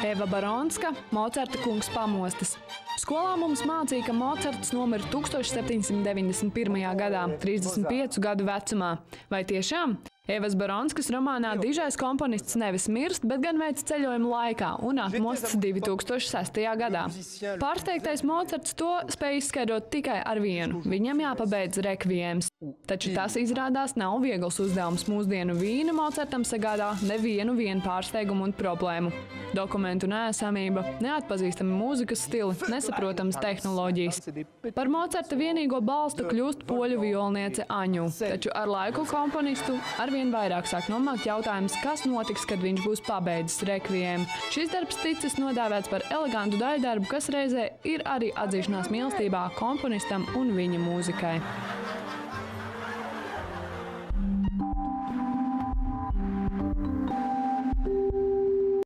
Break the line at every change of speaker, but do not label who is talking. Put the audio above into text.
Eva Baronska, Mocarta kungs pamostas. Skolā mums mācīja, ka Mocarts nomira 1791. gadā, 35 gadu vecumā. Vai tiešām? Evas Baronskas romānā dižais komponists nevis mirst, bet gan veic ceļojumu laikā un atmosts 2006. gadā. Pārsteigtais Mocarts to spēj izskaidrot tikai ar vienu. Viņam jāpabeidz rekviems. Taču tas izrādās nav viegls uzdevums. Mūsdienu vīna Mocartam sagādā nevienu pārsteigumu un problēmu. Dokumentu neesamība, neatpazīstami mūzikas stili, nesaprotams tehnoloģijas. Par Mocarta vienīgo balstu kļūst poļu violniece Aņu, taču ar laiku komponistu arvien vairāk sāk nomākt jautājums, kas notiks, kad viņš būs pabeidzis rekviem. Šis darbs ticis nodēvēts par elegantu daļdarbu, kas reizē ir arī atzīšanās mīlestībā komponistam un viņa mūzikai.